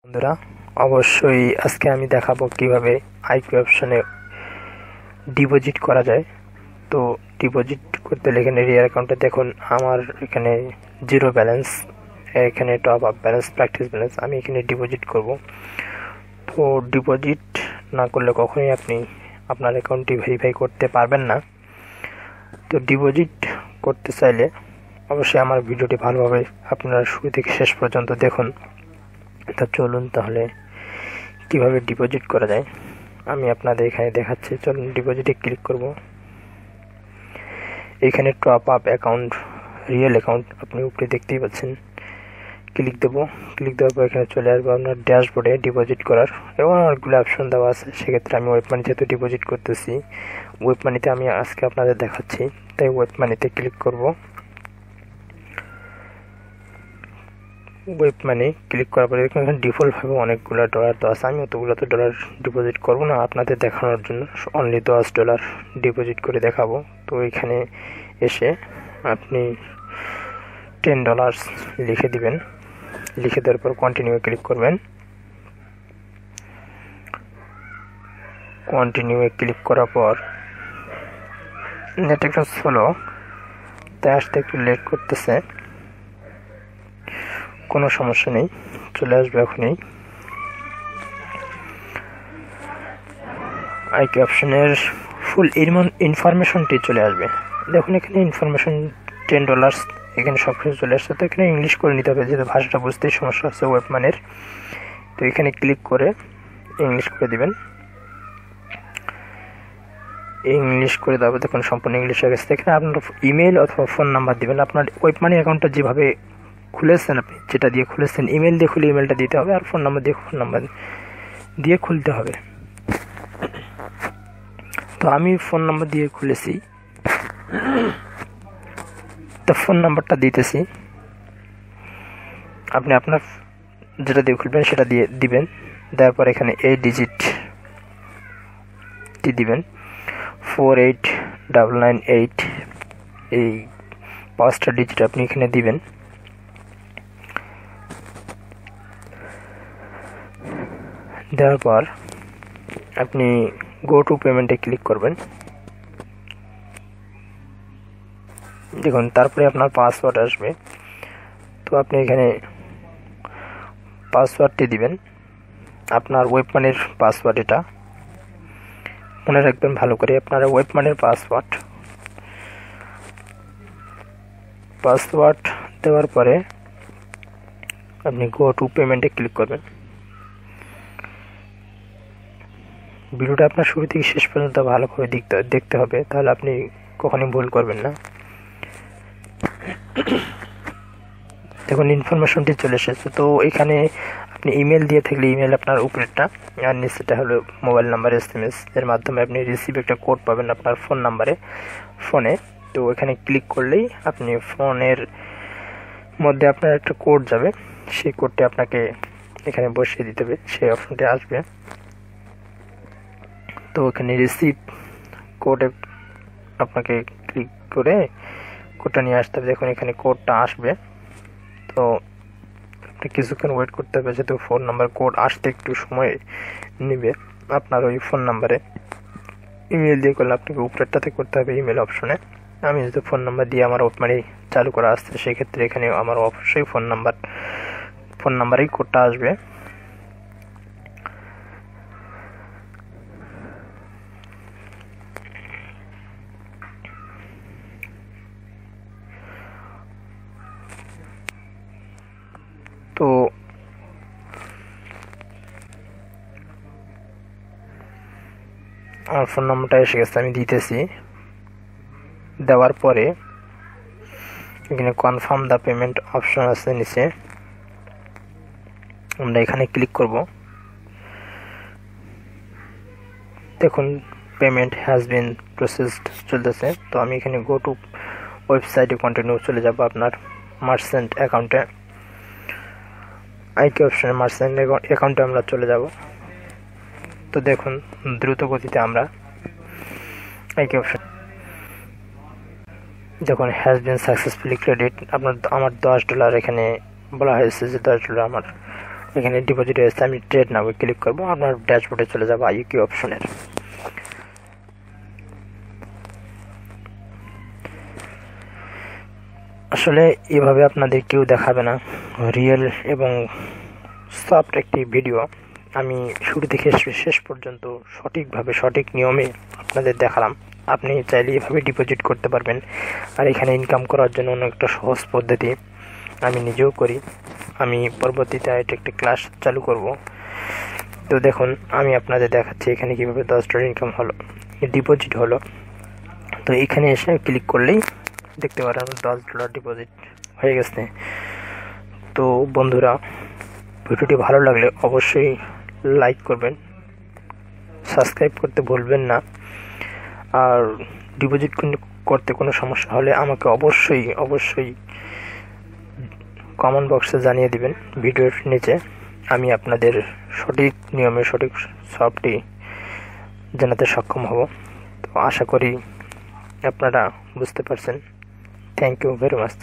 বন্ধুরা, অবশ্যই আজকে আমি দেখাবো কিভাবে আইকিউ অপশনে ডিপোজিট করা যায়। তো ডিপোজিট করতে এখানে রিয়ার অ্যাকাউন্টে দেখুন আমার এখানে জিরো ব্যালেন্স, এখানে top up balance, practice balance. আমি এখানে ডিপোজিট করব। তো ডিপোজিট না করলে কখনোই আপনি আপনার অ্যাকাউন্টটি ভেরিফাই করতে পারবেন না। তো ডিপোজিট করতে চাইলে অবশ্যই আমার ভিডিওটি ভালোভাবে আপনারা শুরু থেকে শেষ পর্যন্ত দেখুন। তো চলুন তাহলে কিভাবে ডিপোজিট করা যায় আমি আপনাদের এখানে দেখাচ্ছি। চলুন ডিপোজিটে ক্লিক করব। এখানে top up account, real account আপনি উপরে দেখতেই পাচ্ছেন। ক্লিক দেব। ক্লিক দেওয়ার পর এখানে চলে আসবো আপনার ড্যাশবোর্ডে ডিপোজিট করার, এবং অনেকগুলো অপশন দেওয়া আছে। সেক্ষেত্রে আমি ওয়েবমানি যেহেতু ডিপোজিট করতেছি, ওয়েবমানিতে আমি আজকে আপনাদের দেখাচ্ছি, তাই ওয়েবমানিতে ক্লিক করব। ওয়েবমানি ক্লিক করার পরে এখানে ডিফল্টভাবে অনেকগুলো ডলার দেওয়া আছে। আমি অতগুলো তো ডলার ডিপোজিট করব না, আপনাদের দেখানোর জন্য অনলি $10 ডিপোজিট করে দেখাবো। তো এখানে এসে আপনি $10 লিখে দিবেন। লিখে দেওয়ার পর কন্টিনিউ ক্লিক করবেন। কন্টিনিউ ক্লিক করার পর নেট একটু স্লো, তাই আসতে একটু লেট করতেছে, কোনো সমস্যা নেই, চলে আসবে এখনই। আইকিউ অপশনের ফুল ইনফরমেশনটি চলে আসবে। দেখুন এখানে ইনফরমেশন $10 এখানে সব কিছু চলে আসছে। তো এখানে ইংলিশ করে নিতে হবে, যেহেতু ভাষাটা বুঝতেই সমস্যা আছে ওয়েবমানির। তো এখানে ক্লিক করে ইংলিশ করে দিবেন। ইংলিশ করে দেওয়া দেখুন সম্পূর্ণ ইংলিশ হয়ে গেছে। এখানে আপনার ইমেল অথবা ফোন নাম্বার দিবেন। আপনার ওয়েবমানি অ্যাকাউন্টটা যেভাবে খুলেছেন, আপনি যেটা দিয়ে খুলেছেন, ইমেল দিয়ে খুলে ইমেলটা দিতে হবে, আর ফোন নাম্বার দিয়ে ফোন নাম্বার দিয়ে খুলতে হবে। তো আমি ফোন নাম্বার দিয়ে খুলেছি, তো ফোন নাম্বারটা দিতেছি। আপনি আপনার যেটা দিয়ে খুলবেন সেটা দিয়ে দিবেন। দেওয়ার পর এখানে 8 ডিজিটটি দিবেন, 48998, এই 5টা ডিজিট আপনি এখানে দিবেন। দেওয়ার পর আপনি গো টু পেমেন্টে ক্লিক করবেন। দেখুন তারপরে আপনার পাসওয়ার্ড আসবে। তো আপনি এখানে পাসওয়ার্ডটি দিবেন, আপনার ওয়েবমানির পাসওয়ার্ড। এটা মনে রাখবেন ভালো করে, আপনার ওয়েবমানির পাসওয়ার্ড দেওয়ার পরে আপনি গো টু পেমেন্টে ক্লিক করবেন। ভিডিওটা আপনার শুরু থেকে শেষ পর্যন্ত ভালোভাবে দেখতে হবে, তাহলে আপনি কখনোই ভুল করবেন না। দেখুন ইনফরমেশনটি চলে এসেছে। তো এখানে আপনি ইমেল দিয়ে থাকলে ইমেল আপনার উপরেরটা, আর নিচেটা হলো মোবাইল নাম্বার SMS এর মাধ্যমে আপনি রিসিভ একটা কোড পাবেন আপনার ফোনে। তো এখানে ক্লিক করলেই আপনি ফোনের মধ্যে আপনার একটা কোড যাবে, সেই কোডটি আপনাকে এখানে বসিয়ে দিতে হবে, সেই অপশনটি আসবে। তো এখানে রিসিভ কোডে আপনাকে ক্লিক করে কোডটা নিয়ে আসতে হবে। দেখুন এখানে কোডটা আসবে। তো আপনি কিছুক্ষণ ওয়েট করতে হবে, যেহেতু ফোন নাম্বার কোড আসতে একটু সময় নেবে। আপনার ওই ফোন নাম্বারে ইমেল দিয়ে করলে আপনাকে উপরেরটাতে করতে হবে, ইমেল অপশনে। আমি যেহেতু ফোন নাম্বার দিয়ে আমার ওয়েবমানি চালু করা আসছে, সেক্ষেত্রে এখানে আমার অবশ্যই ফোন নাম্বারেই কোডটা আসবে। তো আমার ফোন নাম্বারটা এসে গেছে, আমি দিতেছি। দেওয়ার পরে এখানে কনফার্ম দ্য পেমেন্ট অপশন আছে নিচে, আমরা এখানে ক্লিক করব। দেখুন পেমেন্ট হ্যাজ বিন প্রসেসড চলতেছে। তো আমি এখানে গো টু ওয়েবসাইটে কন্টিনিউ চলে যাব। আপনার মার্চেন্ট অ্যাকাউন্টে, আইকিউ অপশনে মার্চেন্ট অ্যাকাউন্টে আমরা চলে যাব। তো দেখুন দ্রুত গতিতে আমরা আইকিউ অপশন, দেখুন হ্যাজ বিন সাকসেসফুলি ক্রেডিট। আমার $10 এখানে বলা হয়েছে যে $10 আমার এখানে ডিপোজিট হয়েছে, আমি ট্রেড নাও ক্লিক করব, আপনার ড্যাশবোর্ডে চলে যাব আইকিউ অপশনের। আসলে এভাবে আপনাদের কেউ দেখাবে না, রিয়েল এবং সফট একটি ভিডিও আমি শুরু থেকে শেষ পর্যন্ত সঠিকভাবে সঠিক নিয়মে আপনাদের দেখালাম। আপনি চাইলে এভাবে ডিপোজিট করতে পারবেন। আর এখানে ইনকাম করার জন্য অনেকটা সহজ পদ্ধতি আমি নিজেও করি, আমি পরবর্তীতে একটি ক্লাস চালু করব। তো দেখুন আমি আপনাদের দেখাচ্ছি এখানে কীভাবে $10 ইনকাম হলো, ডিপোজিট হলো। তো এখানে এসে ক্লিক করলেই দেখতে পারেন $10 ডিপোজিট হয়ে গেছে। তো বন্ধুরা, ভিডিওটি ভালো লাগলে অবশ্যই লাইক করবেন, সাবস্ক্রাইব করতে ভুলবেন না। আর ডিপোজিট করতে কোনো সমস্যা হলে আমাকে অবশ্যই কমেন্ট বক্সে জানিয়ে দিবেন ভিডিওর নিচে। আমি আপনাদের সঠিক নিয়মে সঠিক সবটি জানাতে সক্ষম হব। তো আশা করি আপনারা বুঝতে পারছেন। Thank you very much.